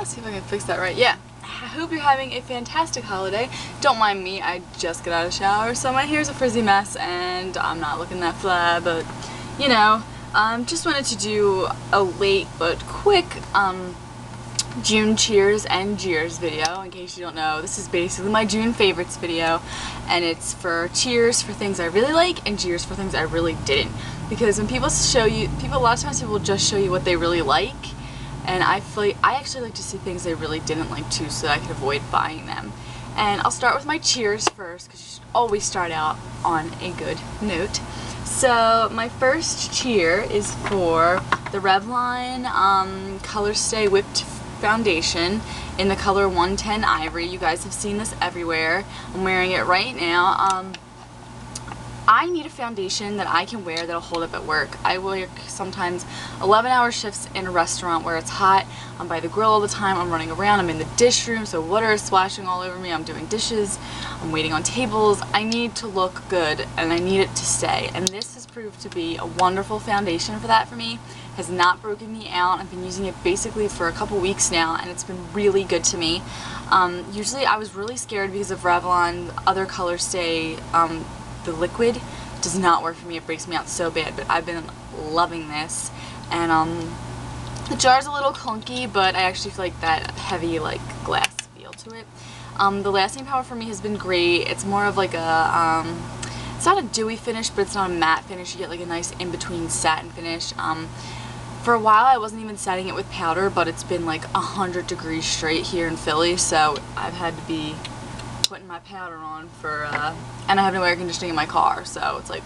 See if I can fix that right. Yeah. I hope you're having a fantastic holiday. Don't mind me, I just got out of the shower, so my hair's a frizzy mess and I'm not looking that fly, but you know, just wanted to do a late but quick June Cheers and Jeers video. In case you don't know, this is basically my June favorites video, and it's for cheers for things I really like and jeers for things I really didn't. Because when people show you, a lot of times people will just show you what they really like, and I actually like to see things they really didn't like too, so that I can avoid buying them. And I'll start with my cheers first, because you should always start out on a good note. So my first cheer is for the Revlon Color Stay Whipped Foundation in the color 110 Ivory. You guys have seen this everywhere. I'm wearing it right now. I need a foundation that I can wear that'll hold up at work. I work sometimes 11-hour shifts in a restaurant where it's hot. I'm by the grill all the time. I'm running around. I'm in the dish room, so water is splashing all over me. I'm doing dishes. I'm waiting on tables. I need to look good, and I need it to stay. And this has proved to be a wonderful foundation for that for me. Has not broken me out. I've been using it basically for a couple weeks now, and it's been really good to me. Usually I was really scared because of Revlon other Color Stay. The liquid does not work for me. It breaks me out so bad, but I've been loving this. And the jar's a little clunky, but I actually feel like that heavy like glass feel to it. The lasting power for me has been great. It's more of like a it's not a dewy finish, but it's not a matte finish. You get like a nice in-between satin finish. For a while I wasn't even setting it with powder, but it's been like 100 degrees straight here in Philly, so I've had to be putting my powder on for and I have no air conditioning in my car, so it's like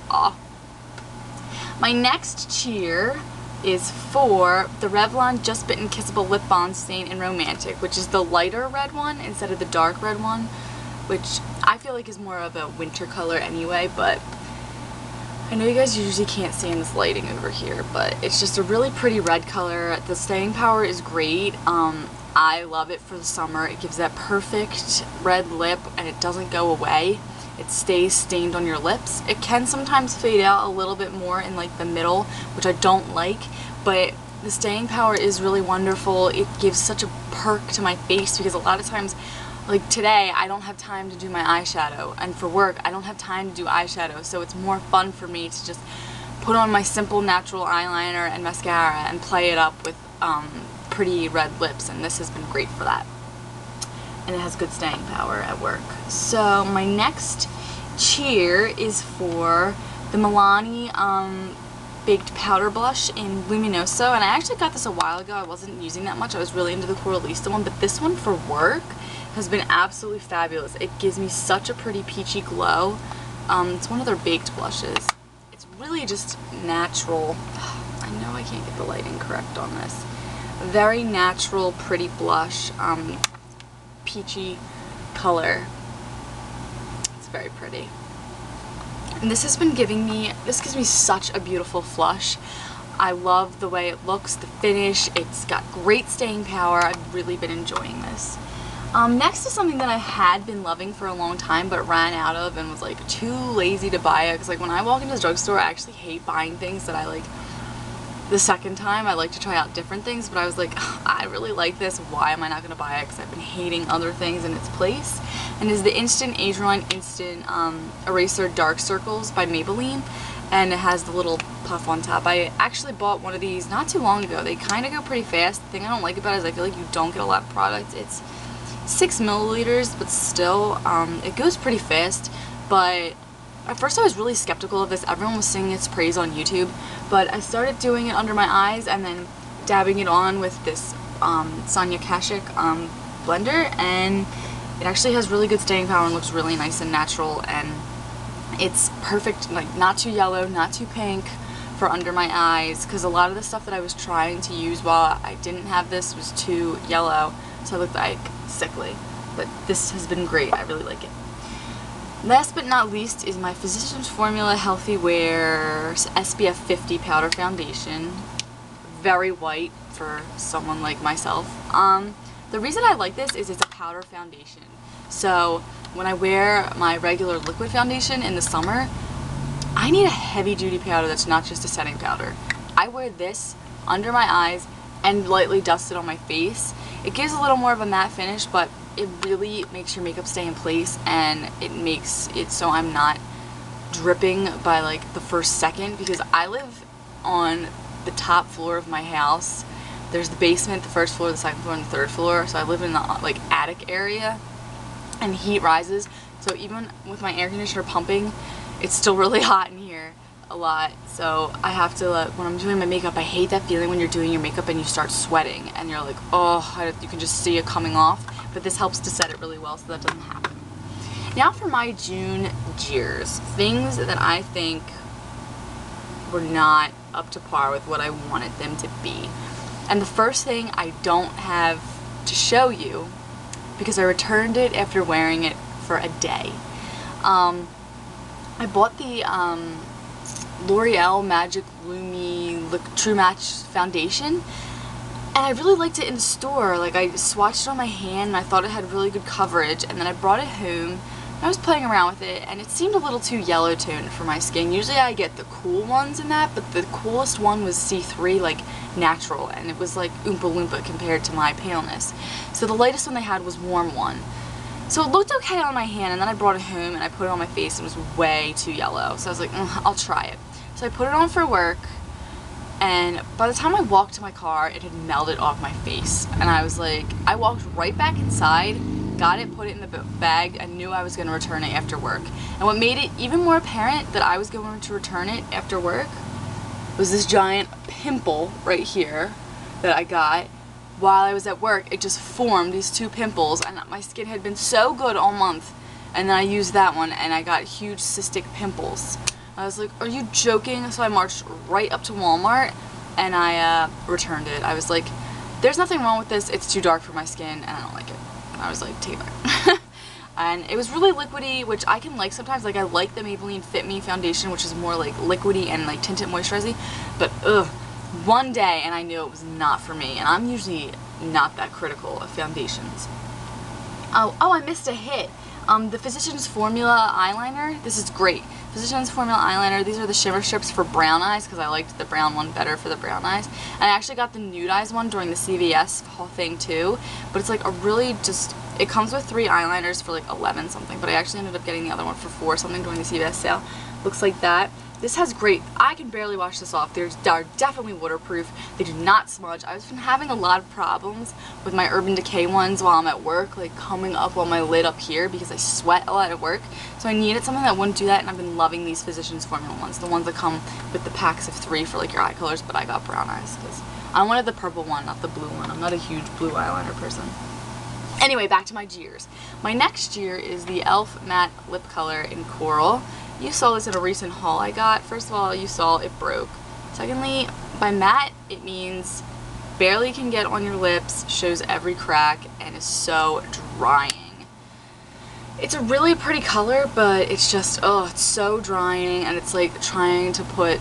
My next cheer is for the Revlon Just Bitten Kissable Lip Balm Stain in Romantic, which is the lighter red one instead of the dark red one, which I feel like is more of a winter color anyway, but I know you guys usually can't see in this lighting over here, but it's just a really pretty red color. The staying power is great. I love it for the summer. It gives that perfect red lip and it doesn't go away. It stays stained on your lips. It can sometimes fade out a little bit more in like the middle, which I don't like, but the staying power is really wonderful. It gives such a perk to my face because a lot of times, like today, I don't have time to do my eyeshadow, and for work I don't have time to do eyeshadow, so it's more fun for me to just put on my simple natural eyeliner and mascara and play it up with pretty red lips, and this has been great for that. And it has good staying power at work. So my next cheer is for the Milani Baked Powder Blush in Luminoso, and I actually got this a while ago. I wasn't using that much. I was really into the Coralista one, but this one for work has been absolutely fabulous. It gives me such a pretty peachy glow. It's one of their baked blushes. It's really just natural. I know I can't get the lighting correct on this. Very natural, pretty blush, peachy color. It's very pretty. And this has been giving me, this gives me such a beautiful flush. I love the way it looks, the finish. It's got great staying power. I've really been enjoying this. Next is something that I had been loving for a long time but ran out of and was like too lazy to buy it, because like when I walk into the drugstore I actually hate buying things that I like the second time. I like to try out different things, but I was like, I really like this, why am I not going to buy it, because I've been hating other things in its place. And is the Instant Age Rewind Instant Eraser Dark Circles by Maybelline, and it has the little puff on top. I actually bought one of these not too long ago. They kind of go pretty fast. The thing I don't like about it is I feel like you don't get a lot of product. It's 6 milliliters, but still, it goes pretty fast. But at first I was really skeptical of this. Everyone was singing its praise on YouTube, but I started doing it under my eyes and then dabbing it on with this Sonia Kashuk blender, and it actually has really good staying power and looks really nice and natural, and it's perfect, like not too yellow, not too pink for under my eyes, because a lot of the stuff that I was trying to use while I didn't have this was too yellow, so I looked like sickly. But this has been great. I really like it. Last but not least is my Physicians Formula Healthy Wear SPF 50 Powder Foundation. Very white for someone like myself. The reason I like this is it's a powder foundation. So when I wear my regular liquid foundation in the summer, I need a heavy duty powder that's not just a setting powder. I wear this under my eyes and lightly dust it on my face. It gives a little more of a matte finish, but it really makes your makeup stay in place, and it makes it so I'm not dripping by like the first second, because I live on the top floor of my house. There's the basement, the first floor, the second floor, and the third floor, so I live in the like attic area, and heat rises, so even with my air conditioner pumping, it's still really hot in here a lot. So I have to, when I'm doing my makeup, I hate that feeling when you're doing your makeup and you start sweating and you're like, oh, you can just see it coming off, but this helps to set it really well so that doesn't happen. Now for my June Jeers, things that I think were not up to par with what I wanted them to be. And the first thing I don't have to show you, because I returned it after wearing it for a day. I bought the L'Oreal Magic Lumi True Match Foundation, and I really liked it in the store. Like, I swatched it on my hand and I thought it had really good coverage, and then I brought it home. I was playing around with it, and it seemed a little too yellow toned for my skin. Usually I get the cool ones in that, but the coolest one was C3, like natural, and it was like Oompa Loompa compared to my paleness. So the lightest one they had was Warm One. So it looked okay on my hand, and then I brought it home and I put it on my face, and it was way too yellow. So I was like, I'll try it. So I put it on for work, and by the time I walked to my car, it had melted off my face. And I was like, I walked right back inside, got it, put it in the bag, and knew I was going to return it after work. And what made it even more apparent that I was going to return it after work was this giant pimple right here that I got while I was at work. It just formed these two pimples, and my skin had been so good all month, and then I used that one and I got huge cystic pimples. I was like, are you joking? So I marched right up to Walmart and I returned it. I was like, there's nothing wrong with this, it's too dark for my skin and I don't like it. And I was like, take it back. And it was really liquidy, which I can like sometimes. Like, I like the Maybelline Fit Me foundation, which is more like liquidy and like tinted moisturizing, but one day and I knew it was not for me, and I'm usually not that critical of foundations. Oh, I missed a hit. The Physicians Formula eyeliner, this is great. Physicians Formula eyeliner, these are the shimmer strips for brown eyes, because I liked the brown one better for the brown eyes. And I actually got the nude eyes one during the CVS whole thing too, but it's like a really just, it comes with 3 eyeliners for like 11 something, but I actually ended up getting the other one for 4 something during the CVS sale. Looks like that. This has great, I can barely wash this off. They're definitely waterproof. They do not smudge. I've been having a lot of problems with my Urban Decay ones while I'm at work, like coming up on my lid up here because I sweat a lot at work. So I needed something that wouldn't do that, and I've been loving these Physicians Formula ones. The ones that come with the packs of 3 for like your eye colors, but I got brown eyes because I wanted the purple one, not the blue one. I'm not a huge blue eyeliner person. Anyway, back to my Jeers. My next Jeer is the e.l.f. Matte Lip Color in Coral. You saw this in a recent haul I got. First of all, you saw it broke. Secondly, by matte, it means barely can get on your lips, shows every crack, and is so drying. It's a really pretty color, but it's just, it's so drying, and it's like trying to put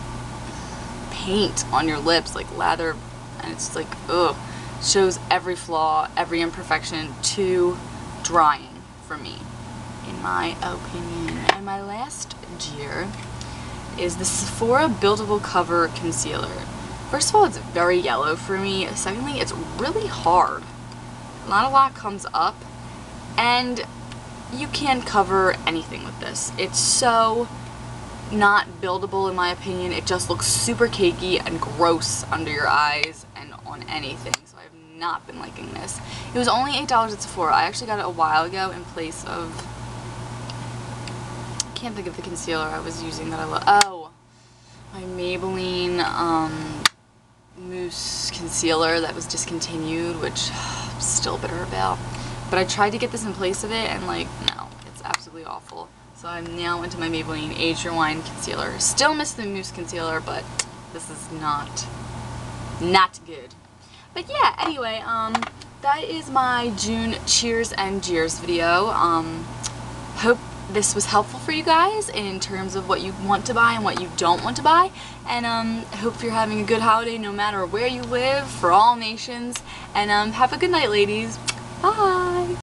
paint on your lips, like lather, and it's like, shows every flaw, every imperfection, too drying for me, in my opinion. And my last Jeer is the Sephora Buildable Cover Concealer. First of all, it's very yellow for me. Secondly, it's really hard. Not a lot comes up, and you can't cover anything with this. It's so not buildable in my opinion. It just looks super cakey and gross under your eyes and on anything. So I've not been liking this. It was only $8 at Sephora. I actually got it a while ago in place of, I can't think of the concealer I was using that I love. Oh, my Maybelline Mousse concealer that was discontinued, which I'm still bitter about. But I tried to get this in place of it, and like, no, it's absolutely awful. So I'm now into my Maybelline Age Rewind concealer. Still miss the Mousse concealer, but this is not good. But yeah, anyway, that is my June Cheers and Jeers video. Hope this was helpful for you guys in terms of what you want to buy and what you don't want to buy. And hope you're having a good holiday no matter where you live, for all nations. And have a good night, ladies. Bye!